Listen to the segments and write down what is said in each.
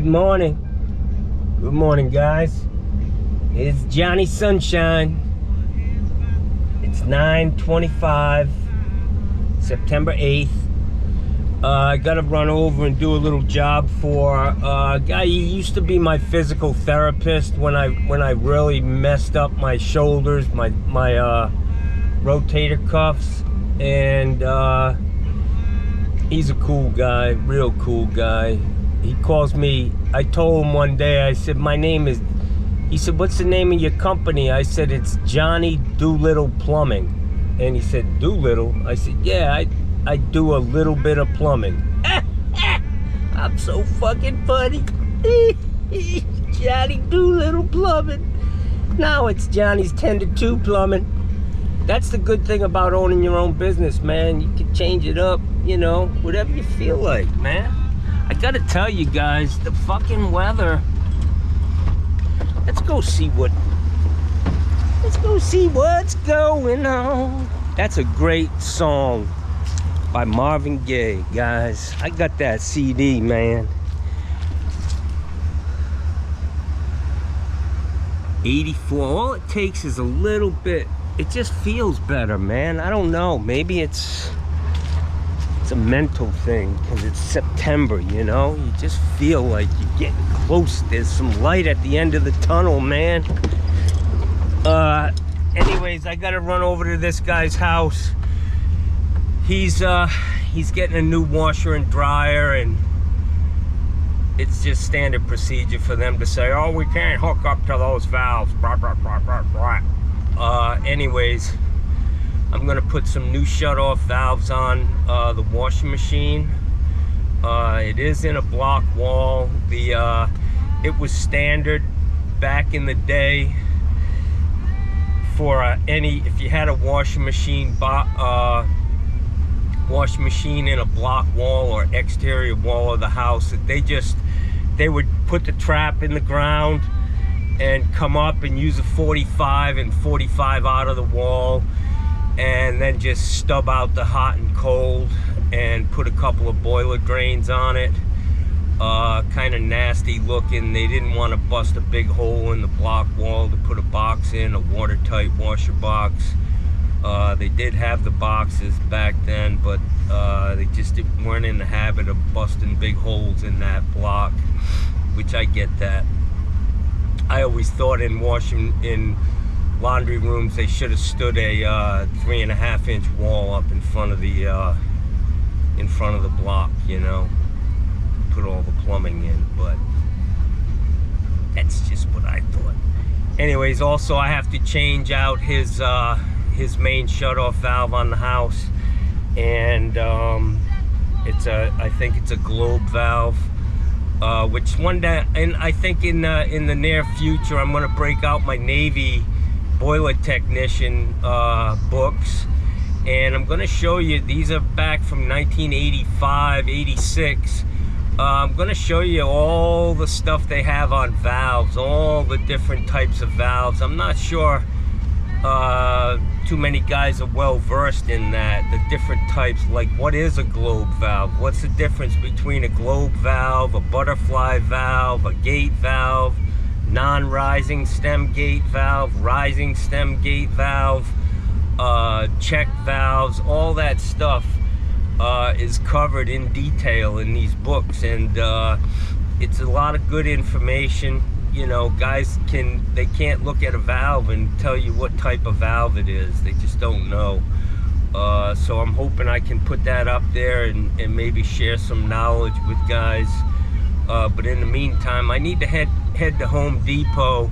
Good morning. Good morning, guys. It's Johnny Sunshine. It's 9:25, September 8th. I gotta run over and do a little job for a guy. He used to be my physical therapist when I really messed up my shoulders, my rotator cuffs, and he's a cool guy, real cool guy. He calls me. I told him one day, I said, my name is, he said, what's the name of your company? I said, it's Johnny Doolittle Plumbing. And he said, Doolittle? I said, yeah, I do a little bit of plumbing. I'm so fucking funny. Johnny Doolittle Plumbing. Now it's Johnny's 10 to 2 Plumbing. That's the good thing about owning your own business, man. You can change it up, you know, whatever you feel like, man. I gotta tell you guys, the fucking weather. Let's go see what's going on. That's a great song by Marvin Gaye, guys. I got that CD, man. 84. All it takes is a little bit. It just feels better, man. I don't know. Maybe it's a mental thing because it's September, you know? You just feel like you're getting close. There's some light at the end of the tunnel, man. Anyways, I gotta run over to this guy's house. He's getting a new washer and dryer, and it's just standard procedure for them to say, oh, we can't hook up to those valves, blah, blah, blah, blah, blah. Anyways, I'm gonna put some new shut-off valves on the washing machine. It is in a block wall. It was standard back in the day for if you had a washing machine in a block wall or exterior wall of the house, they would put the trap in the ground and come up and use a 45 and 45 out of the wall, and then just stub out the hot and cold and put a couple of boiler drains on it. Kind of nasty looking. They didn't want to bust a big hole in the block wall to put a box in, a watertight washer box. They did have the boxes back then, but they just weren't in the habit of busting big holes in that block, which I get that. I always thought in laundry rooms they should have stood a 3.5-inch wall up in front of the block, you know, put all the plumbing in. But that's just what I thought. Anyways, also I have to change out his main shutoff valve on the house, and I think it's a globe valve. Which one day, and I think in the near future, I'm gonna break out my Navy boiler technician books, and I'm gonna show you. These are back from 1985, 86. I'm gonna show you all the stuff they have on valves, all the different types of valves. I'm not sure too many guys are well versed in that, the different types. Like, what is a globe valve? What's the difference between a globe valve, a butterfly valve, a gate valve, non-rising stem gate valve, rising stem gate valve, check valves? All that stuff is covered in detail in these books, and it's a lot of good information. You know, guys can't look at a valve and tell you what type of valve it is. They just don't know. So I'm hoping I can put that up there and maybe share some knowledge with guys. But in the meantime, I need to head to Home Depot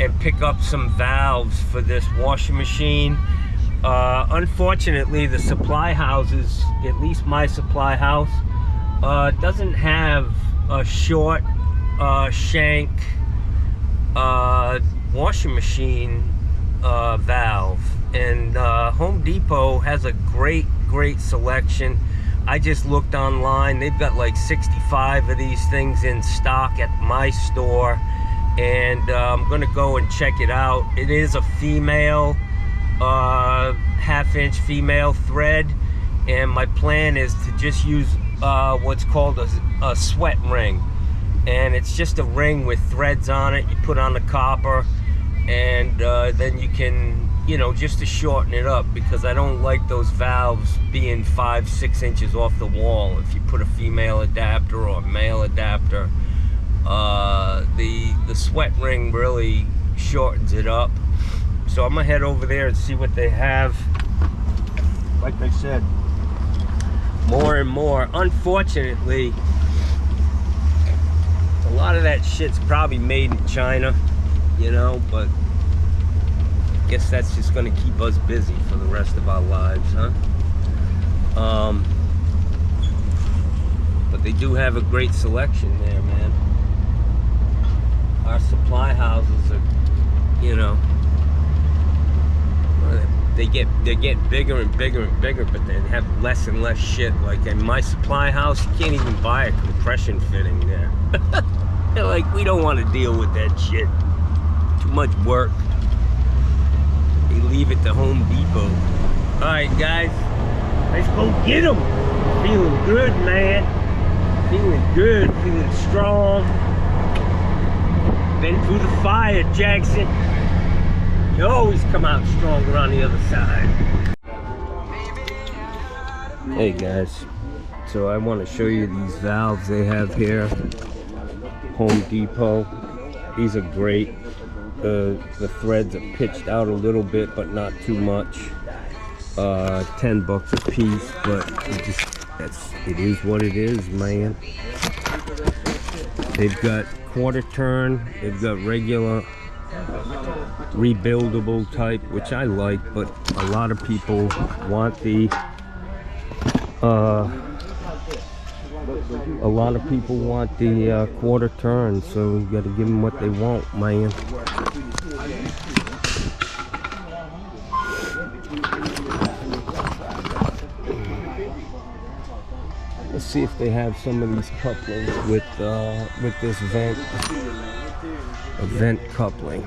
and pick up some valves for this washing machine. Unfortunately, the supply houses, at least my supply house, doesn't have a short shank washing machine valve, and Home Depot has a great selection. I just looked online. They've got like 65 of these things in stock at my store, and I'm gonna go and check it out. It is a female, half-inch female thread, and my plan is to just use what's called a sweat ring. and it's just a ring with threads on it. You put on the copper, and then you can, you know, just to shorten it up, because I don't like those valves being 5-6 inches off the wall. If you put a female adapter or a male adapter, the sweat ring really shortens it up. So I'm gonna head over there and see what they have. Like I said, more and more. Unfortunately, a lot of that shit's probably made in China, you know, but I guess that's just gonna keep us busy for the rest of our lives, huh? But they do have a great selection there, man. Our supply houses are, you know, they get bigger and bigger and bigger, but they have less and less shit. Like in my supply house, you can't even buy a compression fitting there. They're like, we don't want to deal with that shit. Too much work. They leave it to Home Depot. All right, guys, let's go get them. Feeling good, man. Feeling good, feeling strong. Been through the fire, Jackson. You always come out stronger on the other side. Hey guys, so I want to show you these valves they have here. Home Depot. These are great. The threads are pitched out a little bit, but not too much. $10 a piece, but it is what it is, man. They've got quarter turn, they've got regular rebuildable type, which I like, but a lot of people want the quarter turn, so you got to give them what they want, man. Let's see if they have some of these couplings with this vent coupling.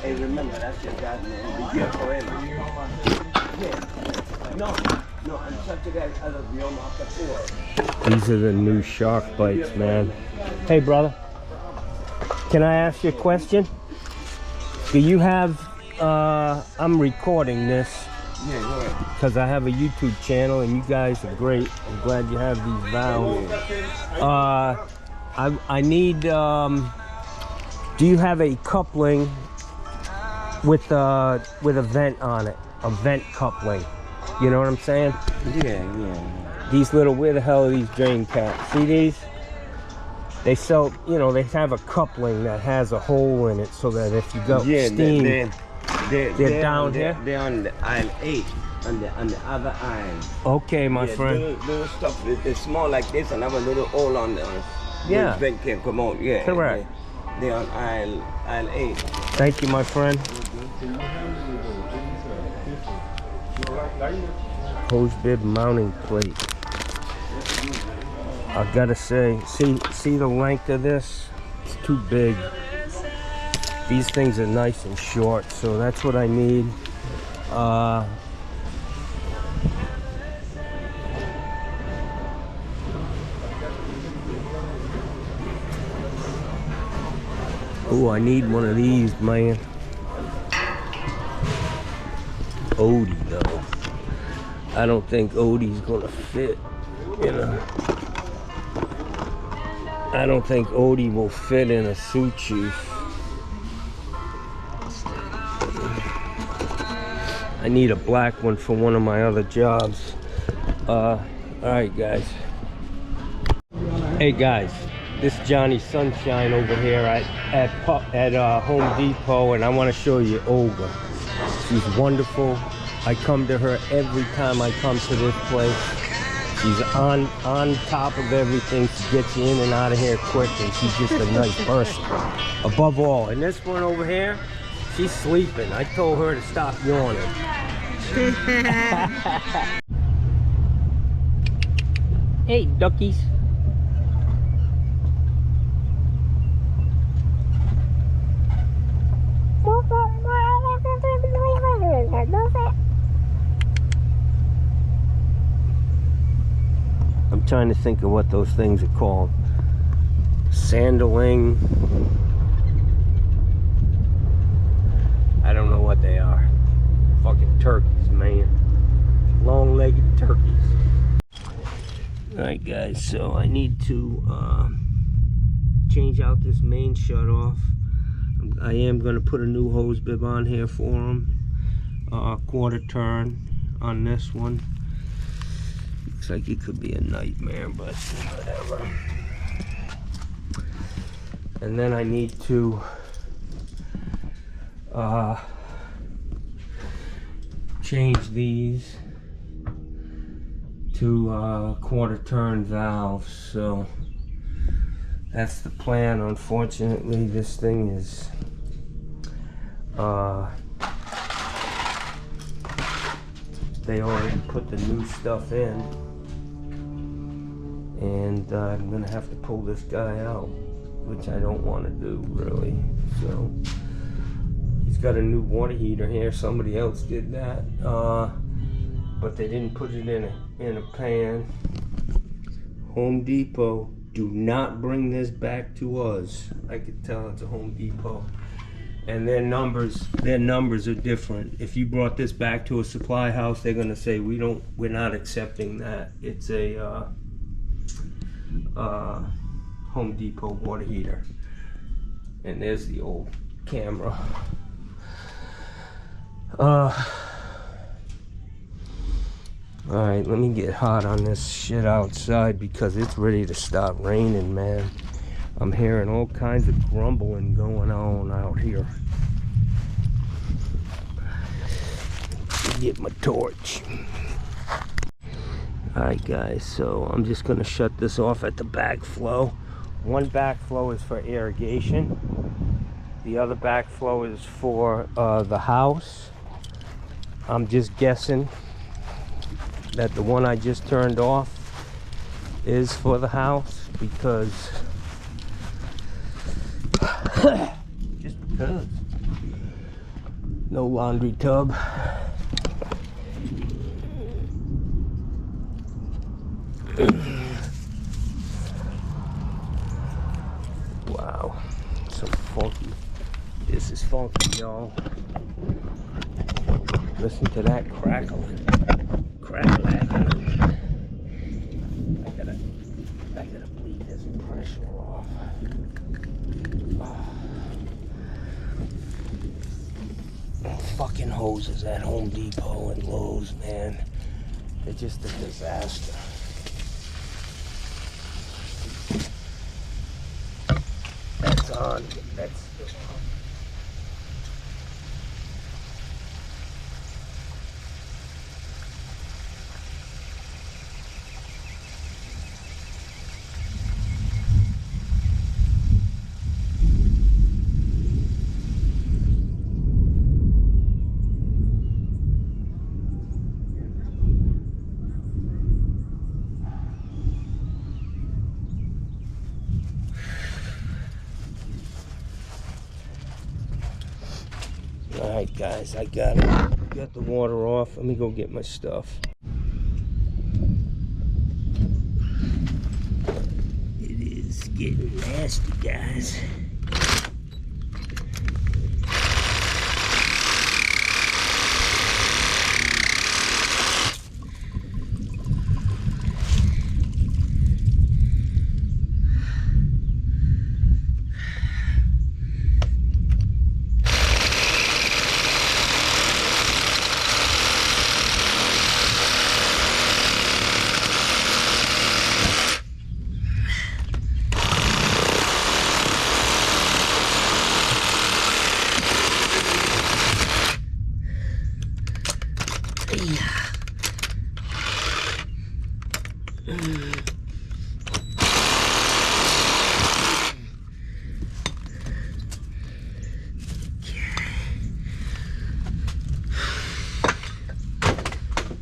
Hey, remember, that's your dad's name. Be careful, no, I'm such a guy out of Yom HaKapoor. These are the new shark bites, man. Hey, brother. Can I ask you a question? Do you have, I'm recording this. Yeah, go ahead. Because I have a YouTube channel and you guys are great. I'm glad you have these valves. I need, do you have a coupling with a vent on it? A vent coupling. You know what I'm saying? Yeah. These little, where the hell are these drain caps? See these? They sell, you know, they have a coupling that has a hole in it so that if you go steam, they're down here? They're on the aisle 8, on the other aisle. Okay, my friend. Those stuff, it's small like this and have a little hole on them. Yeah. The vent can come out, yeah. Correct. They're on aisle 8. Thank you, my friend. Hose bib mounting plate. I gotta say, see the length of this? It's too big. These things are nice and short, so that's what I need. Oh, I need one of these, man. Odie, though. I don't think Odie's gonna fit, you know. I don't think Odie will fit in a suit chief. I need a black one for one of my other jobs. Alright guys. Hey guys, this is Johnny Sunshine over here at Home Depot, and I want to show you Olga. She's wonderful. I come to her every time I come to this place. She's on top of everything. She gets you in and out of here quick, and she's just a nice person. Above all, and this one over here, she's sleeping. I told her to stop yawning. Hey, duckies. I'm trying to think of what those things are called. Sandling. I don't know what they are. Fucking turkeys, man. Long-legged turkeys. Alright guys, so I need to change out this main shutoff. I am going to put a new hose bib on here for them. Quarter turn on this one. Looks like it could be a nightmare, but whatever. And then I need to change these to quarter turn valves. So that's the plan. Unfortunately, this thing is they already put the new stuff in, and I'm gonna have to pull this guy out, which I don't want to do really. So he's got a new water heater here. Somebody else did that, but they didn't put it in a pan. Home Depot, do not bring this back to us. I could tell it's a Home Depot. And their numbers are different. If you brought this back to a supply house, they're gonna say we're not accepting that. It's a Home Depot water heater. And there's the old camera. Alright, let me get hot on this shit outside because it's ready to stop raining, man. I'm hearing all kinds of grumbling going on out here. Get my torch. Alright guys, so I'm just gonna shut this off at the backflow. One backflow is for irrigation. The other backflow is for the house. I'm just guessing that the one I just turned off is for the house because just because. No laundry tub. Wow, so funky. This is funky, y'all. Listen to that crackling. Crackling. I gotta bleed this pressure off. Fucking hoses at Home Depot and Lowe's, man. They're just a disaster. That's on. That's still on. Alright guys, I got it. Got the water off. Let me go get my stuff. It is getting nasty, guys.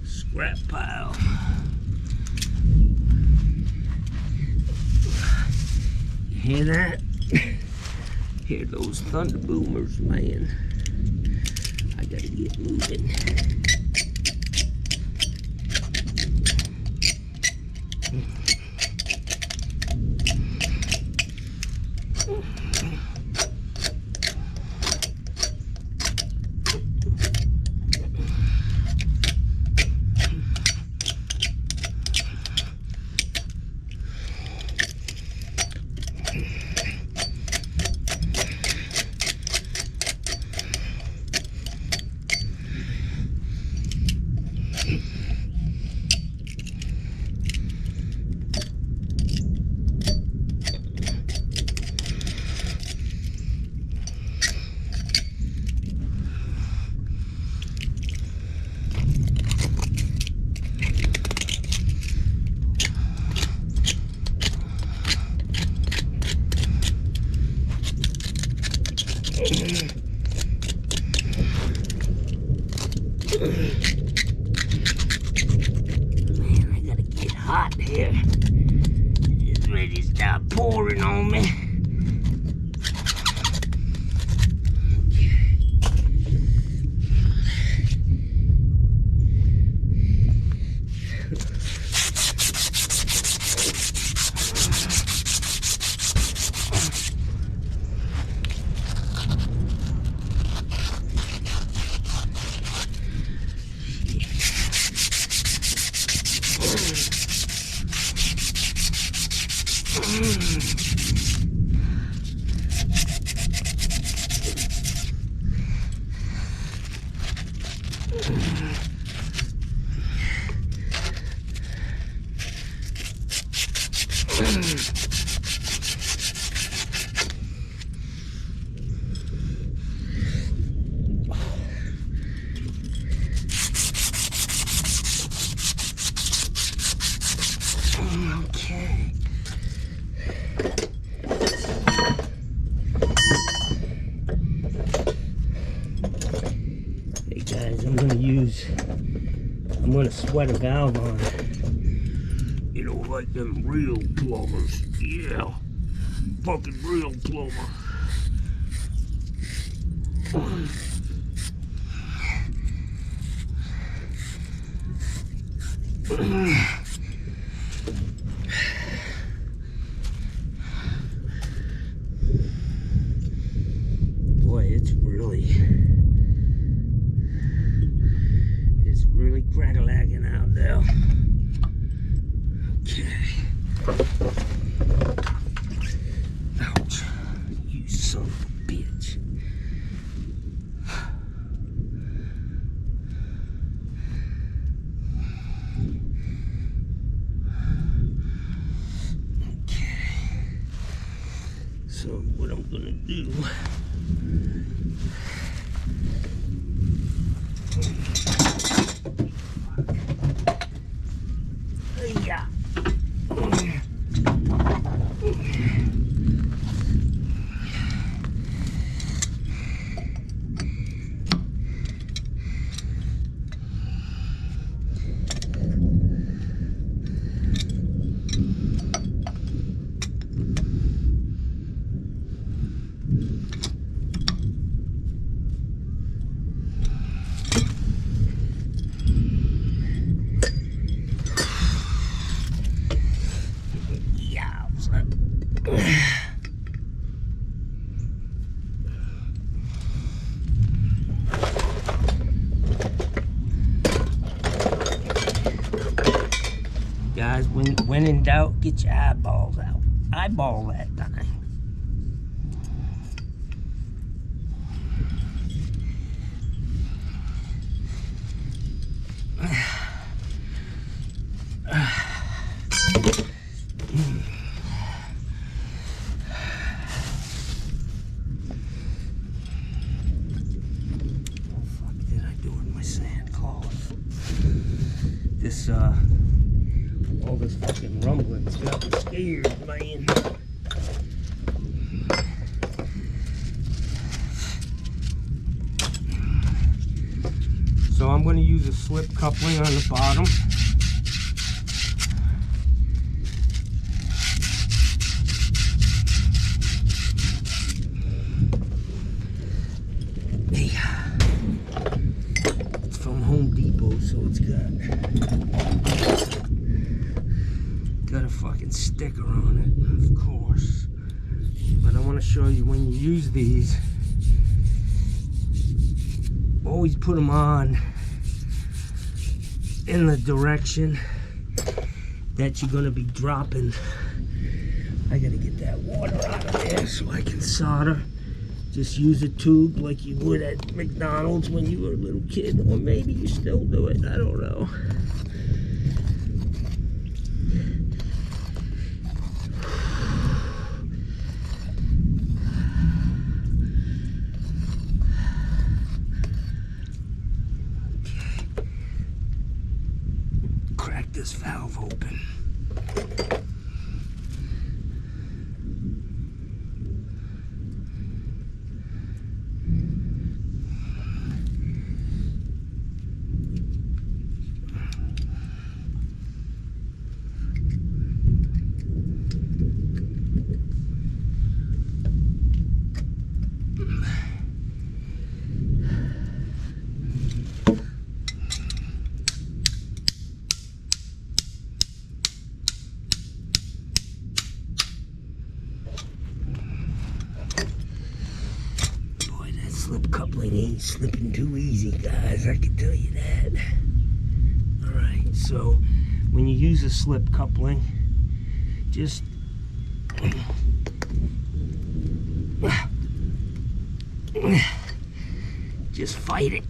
Scrap pile. You hear that? Hear those thunder boomers, man. I gotta get moving. Man, I gotta get hot here. It's ready to start pouring on me. Okay. Hey guys, I'm gonna sweat a valve on it. You know, like them real plumbers. Yeah. Fucking real plumber. Boy, it's really crack-a-lacking out there. Okay. Ouch. You son of a bitch. Okay. So what I'm gonna do, yeah. Guys, when in doubt, get your eyeballs out. Eyeball that thing. This, all this fucking rumbling's got me scared, man. So I'm going to use a slip coupling on the bottom. It's from Home Depot, so it's got a fucking sticker on it, of course. But I want to show you when you use these, always put them on in the direction that you're going to be dropping. I gotta get that water out of there so I can solder. Just use a tube like you would at McDonald's when you were a little kid, or maybe you still do it, I don't know. Crack this valve open. slip coupling ain't slipping too easy, guys. I can tell you that. All right, so when you use a slip coupling, just fight it.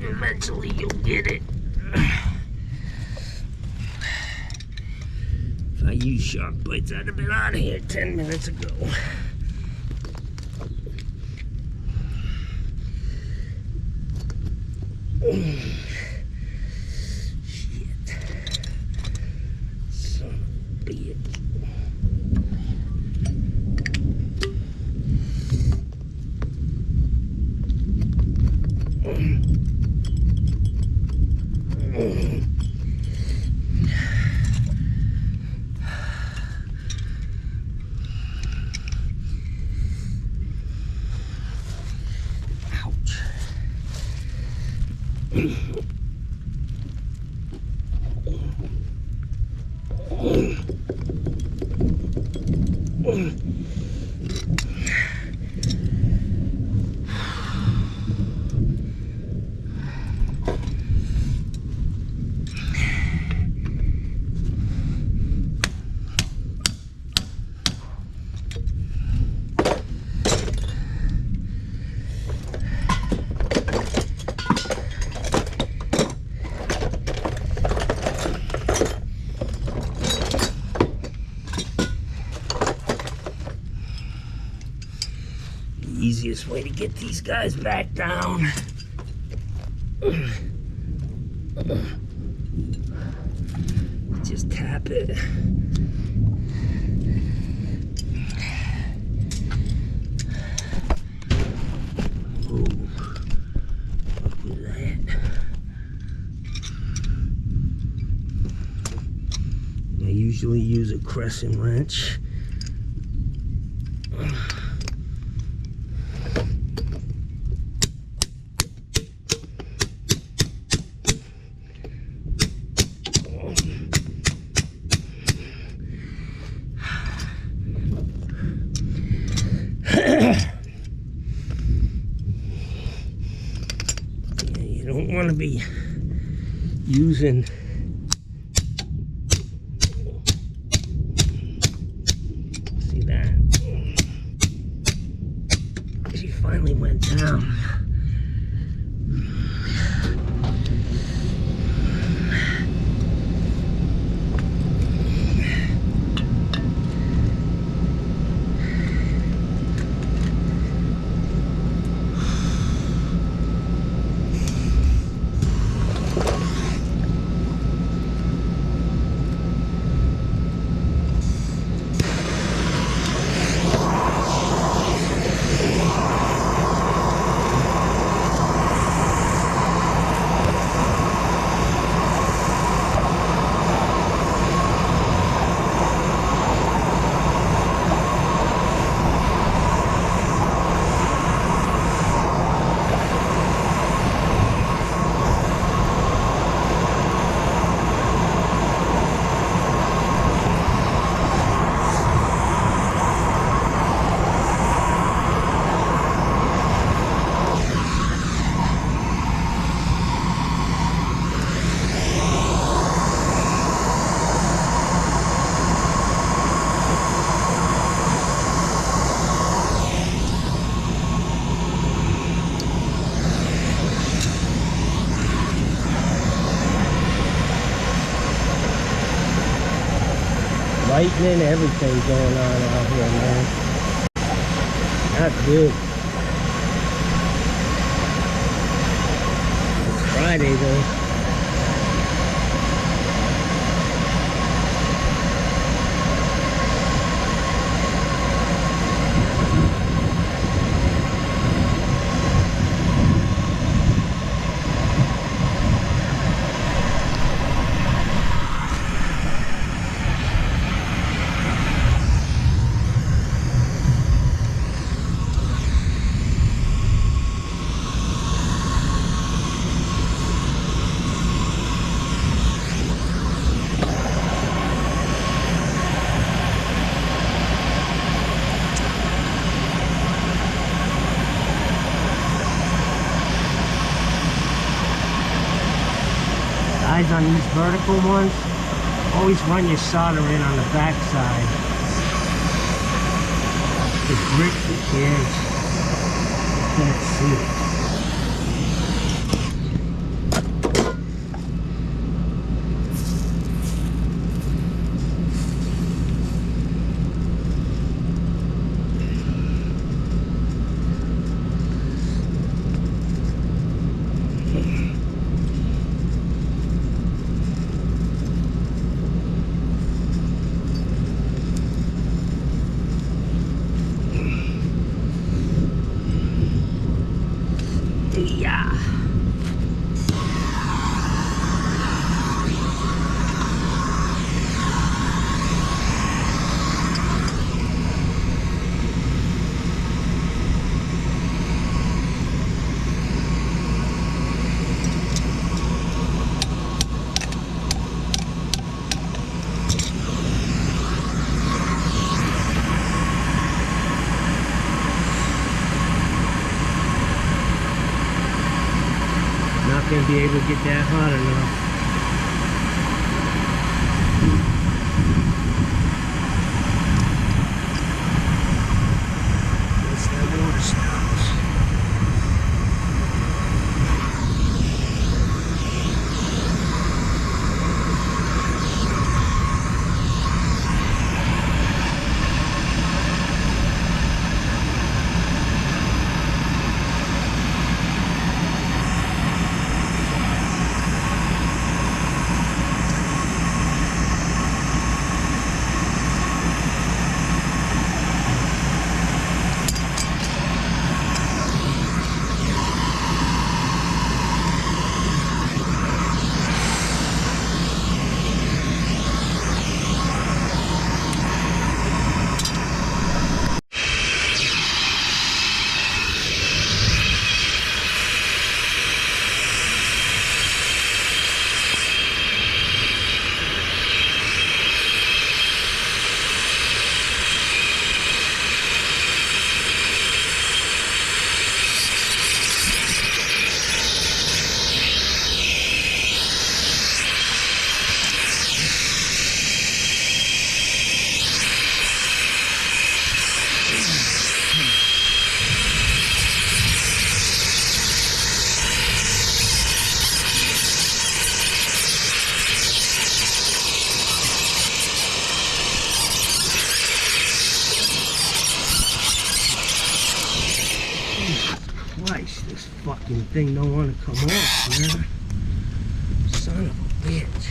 Eventually you'll get it. If I used shark bites, I'd have been out of here 10 minutes ago. Shit. Son of a bitch. Easiest way to get these guys back down. Just tap it. Ooh, what was that? I usually use a crescent wrench. You don't want to be using see that she finally went down. Lightning, everything going on out here, man. Not good. It's Friday, though. on these vertical ones, always run your solder in on the back side. The grip the edge. You can't see it. Yeah. Not going to be able to get that hot enough. Once that water stops. Christ, this fucking thing don't want to come off, man. Son of a bitch.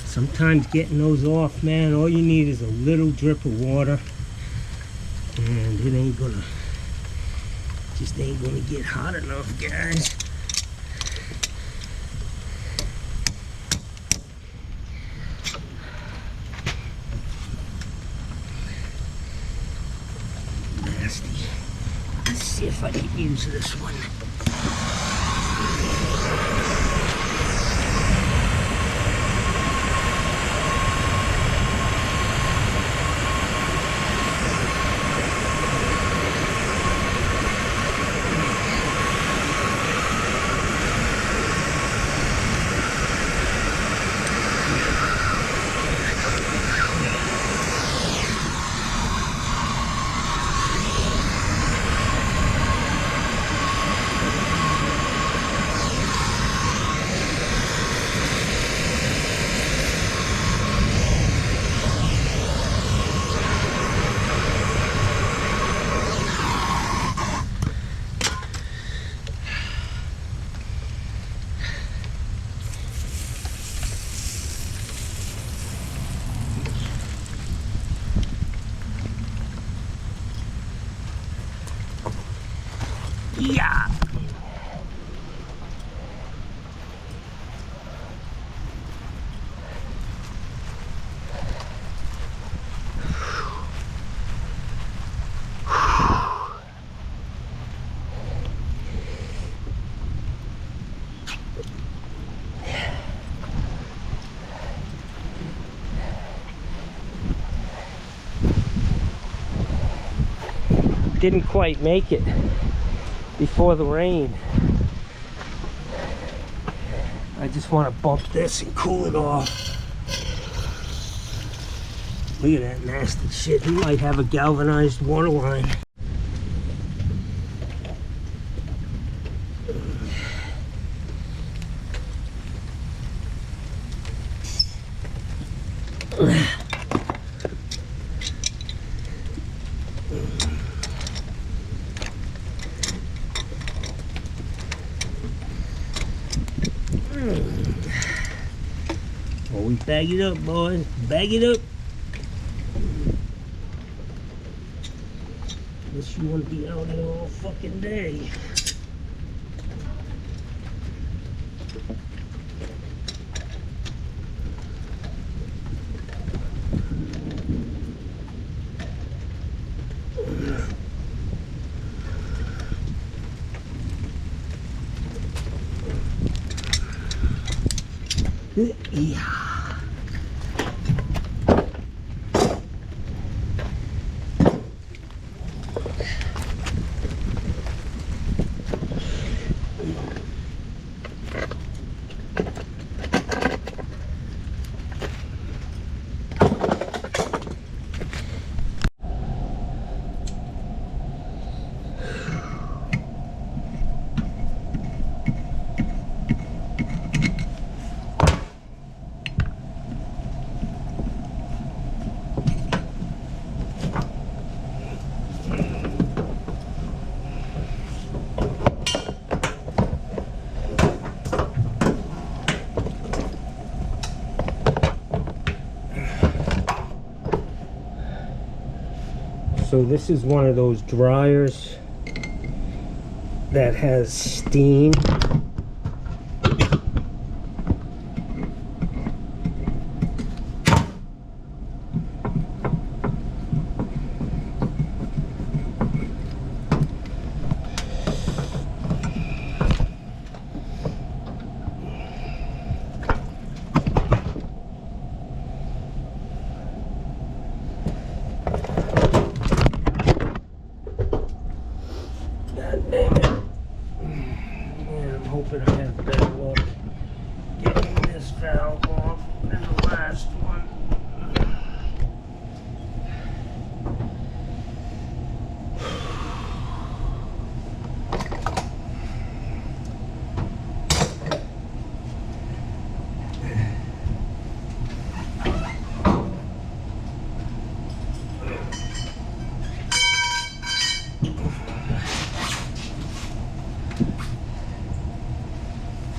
Sometimes getting those off, man, all you need is a little drip of water and it ain't gonna, just ain't gonna get hot enough, guys. Nasty. Let's see if I can use this one. Yeah. Didn't quite make it before the rain. I just want to bump this and cool it off. Look at that nasty shit. He might have a galvanized water line. Always bag it up, boys. Bag it up. Unless you want to be out here all fucking day. Yeah. So this is one of those dryers that has steam. Hoping I have better luck getting this valve off than the last one.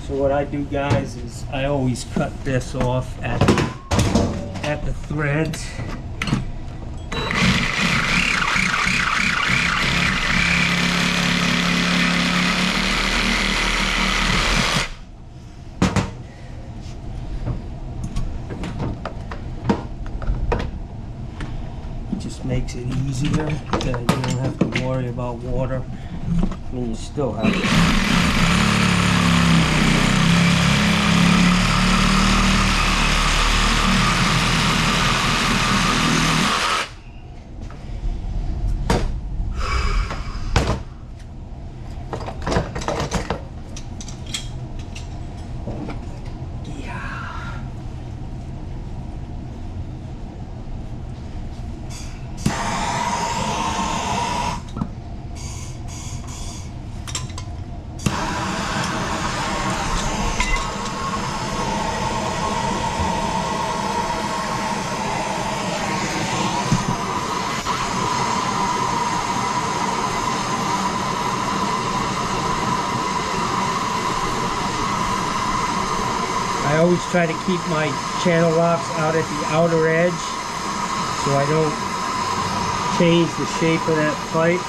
So what I do, guys, is I always cut this off at the threads. It just makes it easier. You don't have to worry about water. I mean, you still have to. I always try to keep my channel locks out at the outer edge so I don't change the shape of that pipe.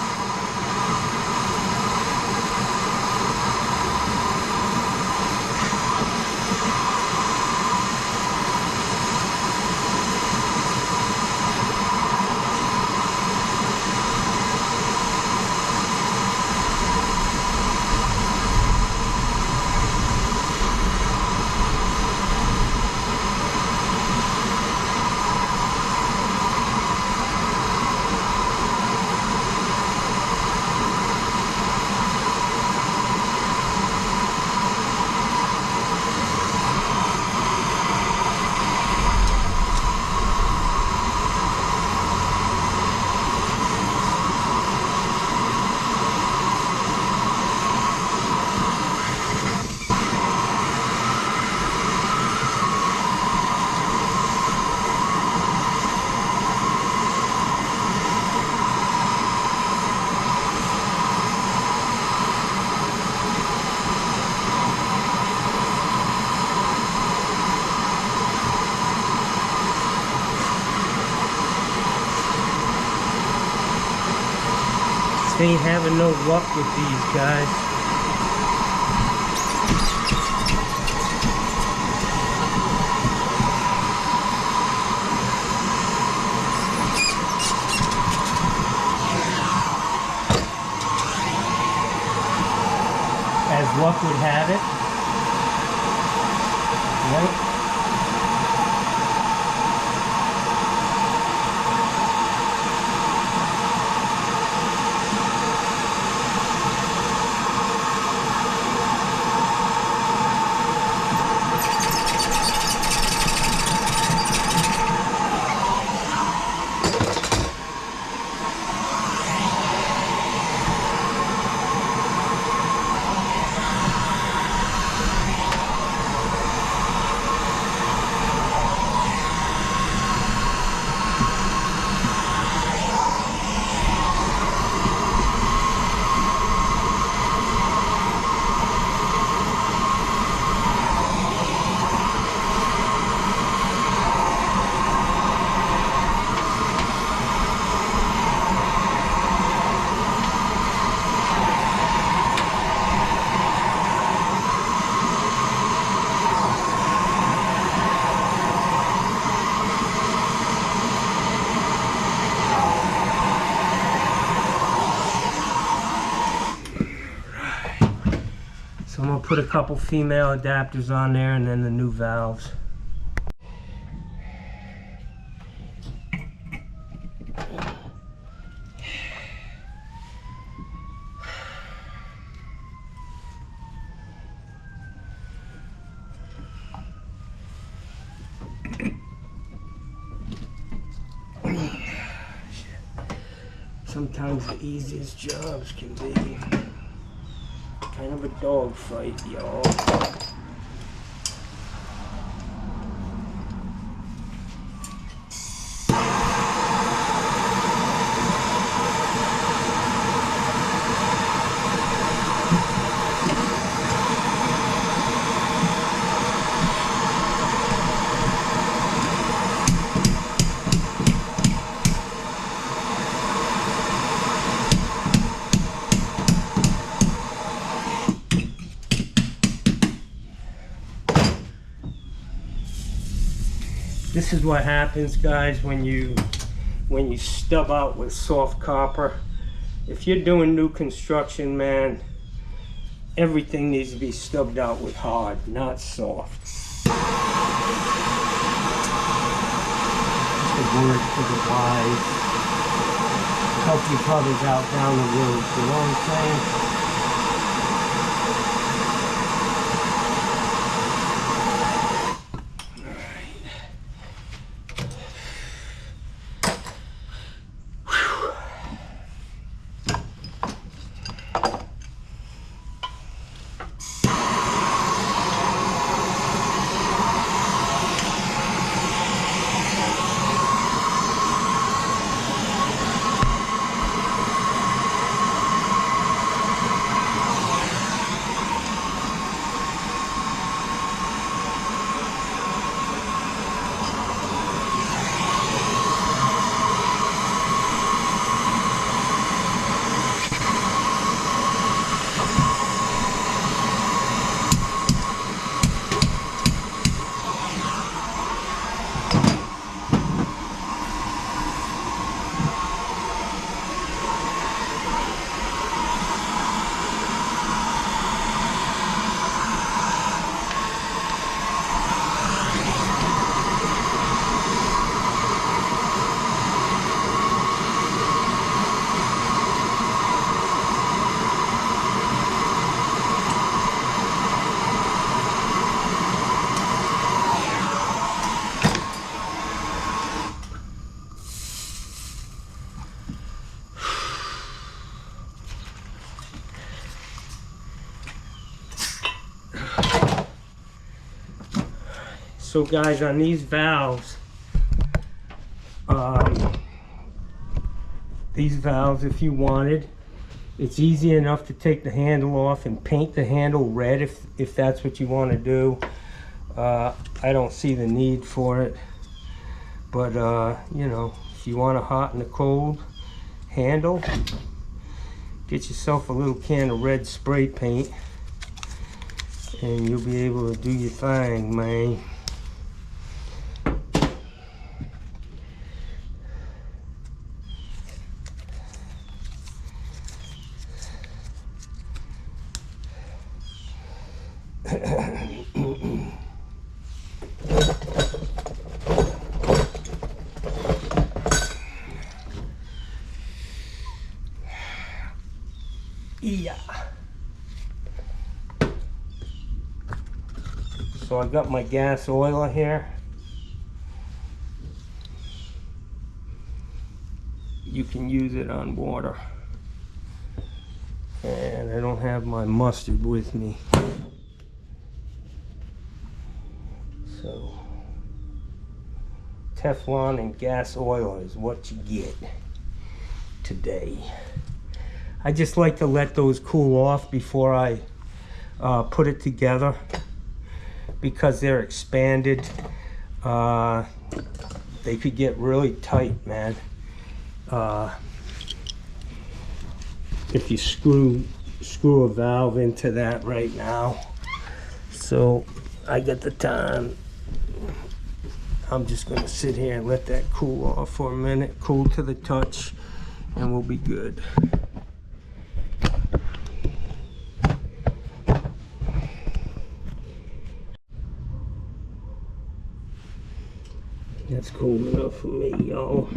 Just ain't having no luck with these guys. As luck would have it. Right? So I'm gonna put a couple female adapters on there and then the new valves. Sometimes the easiest jobs can be kind of a dogfight, y'all. This is what happens, guys, when you stub out with soft copper. If you're doing new construction, man, everything needs to be stubbed out with hard, not soft. Just a word for the wise. Help your brothers out down the road, you know what I'm saying? So guys, on these valves, if you wanted, it's easy enough to take the handle off and paint the handle red if that's what you want to do. I don't see the need for it, but you know, if you want a hot and a cold handle, Get yourself a little can of red spray paint and you'll be able to do your thing, man. Yeah. So I got my gas oiler here. You can use it on water. And I don't have my mustard with me. So Teflon and gas oil is what you get today. I just like to let those cool off before I put it together because they're expanded. They could get really tight, man. If you screw a valve into that right now. So I got the time. I'm just gonna sit here and let that cool off for a minute, cool to the touch, and we'll be good. That's cool enough for me, y'all.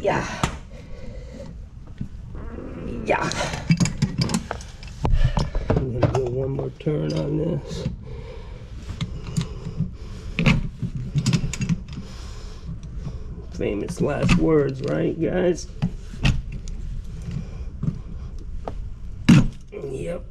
Yeah. Yeah. I'm gonna do one more turn on this. Famous last words, right, guys? Yep.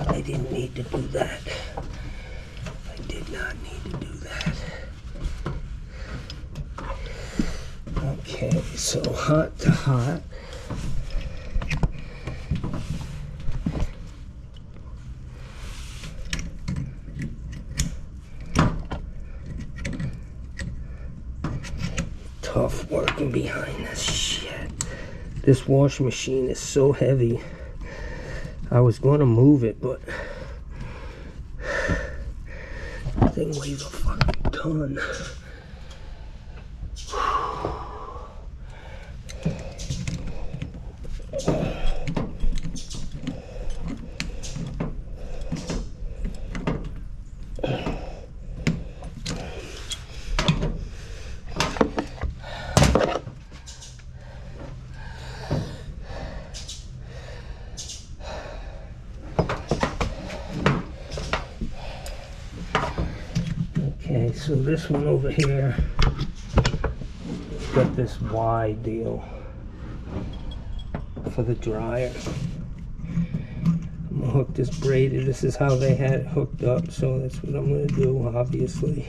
I didn't need to do that. I did not need to do that. Okay, so hot to hot. Tough working behind this shit. This washing machine is so heavy. I was going to move it, but the thing weighs a fucking ton. Okay, so this one over here got this Y deal for the dryer. I'm gonna hook this braided. This is how they had it hooked up, so that's what I'm gonna do, obviously.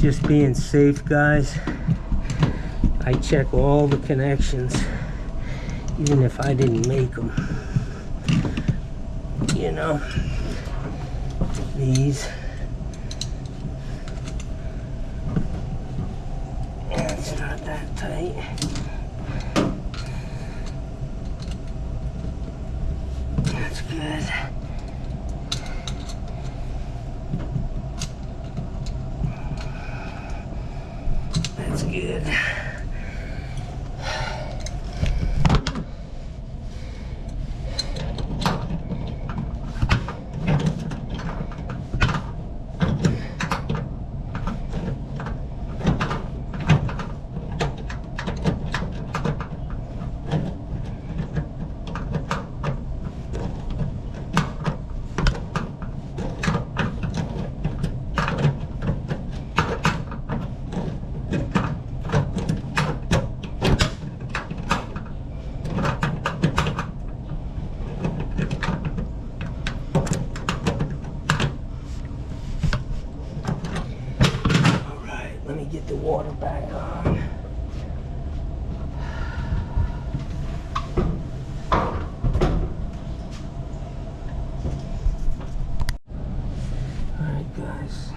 Just being safe, guys. I check all the connections, even if I didn't make them. You know, these. It's not that tight. That's good. That's good. Get the water back on. Alright, guys.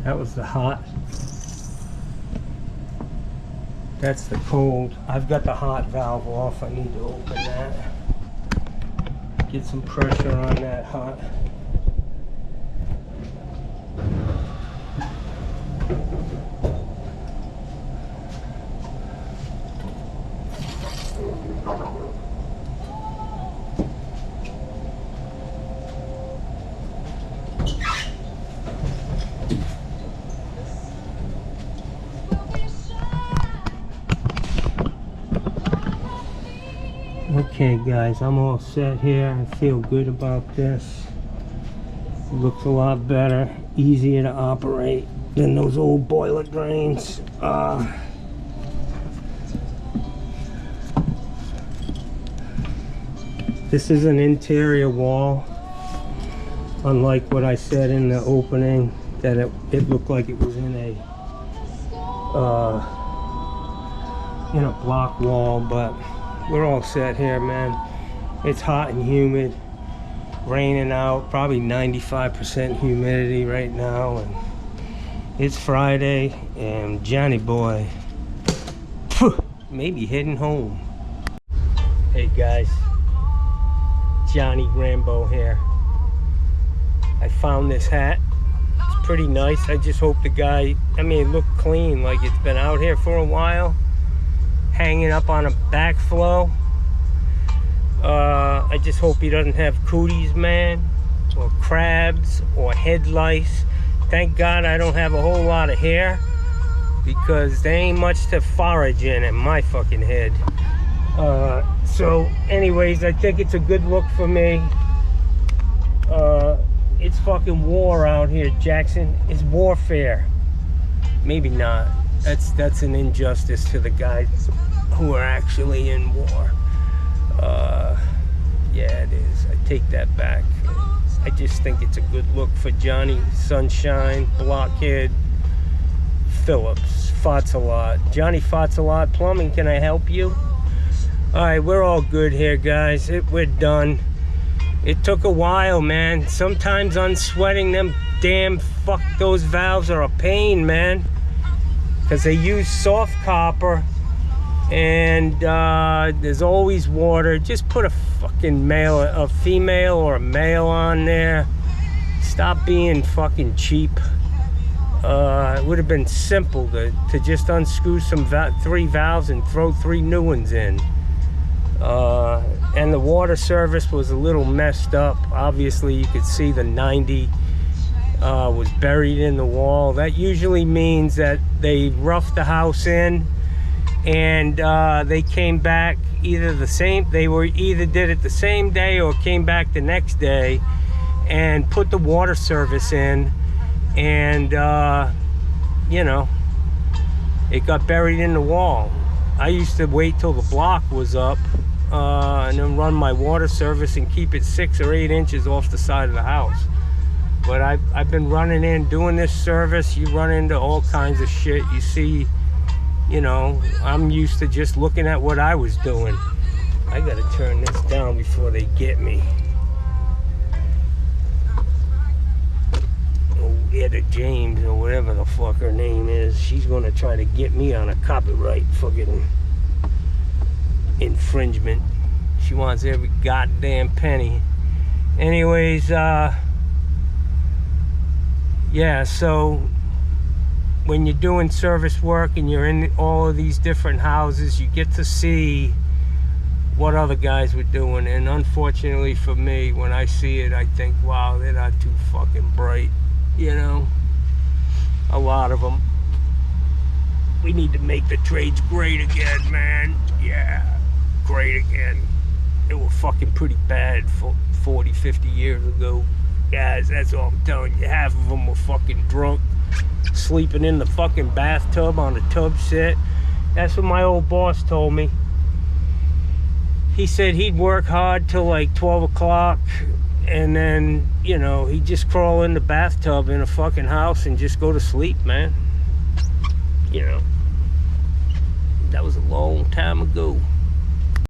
That was the hot. That's the cold. I've got the hot valve off. I need to open that. Get some pressure on that hot. Okay guys, I'm all set here. I feel good about this. It looks a lot better, easier to operate than those old boiler drains. This is an interior wall, unlike what I said in the opening, that it looked like it was in a block wall, but we're all set here, man. It's hot and humid, raining out, probably 95% humidity right now, and it's Friday, and Johnny boy, maybe heading home. Hey guys, Johnny Rambo here. I found this hat. It's pretty nice. I just hope the guy, it looked clean, like it's been out here for a while, hanging up on a backflow. I just hope he doesn't have cooties, man, or crabs, or head lice. Thank God I don't have a whole lot of hair, because there ain't much to forage in at my fucking head. So anyways, I think it's a good look for me. It's fucking war out here, Jackson. It's warfare. Maybe not. That's an injustice to the guys who are actually in war. Yeah, it is. I take that back. I just think it's a good look for Johnny Sunshine, Blockhead, Phillips, Fotsalot. Johnny Fotsalot Plumbing, can I help you? Alright, we're all good here, guys. We're done. It took a while, man. Sometimes unsweating them those valves are a pain, man. Because they use soft copper, and there's always water. Just put a fucking a female or a male on there. Stop being fucking cheap. It would have been simple to just unscrew some 3 valves and throw 3 new ones in. And the water service was a little messed up. Obviously, you could see the 90 was buried in the wall. That usually means that they roughed the house in, and they came back either did it the same day or came back the next day and put the water service in, and you know, it got buried in the wall. I used to wait till the block was up and then run my water service and keep it 6 or 8 inches off the side of the house. But I've been running in doing this service. You run into all kinds of shit. You see, you know, I'm used to just looking at what I was doing. I gotta turn this down before they get me. Oh, Etta James or whatever the fuck her name is, she's gonna try to get me on a copyright fucking infringement. She wants every goddamn penny. Anyways, yeah, so when you're doing service work and you're in all of these different houses, you get to see what other guys were doing. And unfortunately for me, when I see it, I think, wow, they're not too fucking bright, you know? A lot of them. We need to make the trades great again, man. Yeah, great again. They were fucking pretty bad 40, 50 years ago. Guys, that's all I'm telling you. Half of them were fucking drunk, sleeping in the fucking bathtub on the tub set. That's what my old boss told me. He said he'd work hard till like 12 o'clock, and then, you know, he'd just crawl in the bathtub in a fucking house and just go to sleep, man. You know, that was a long time ago.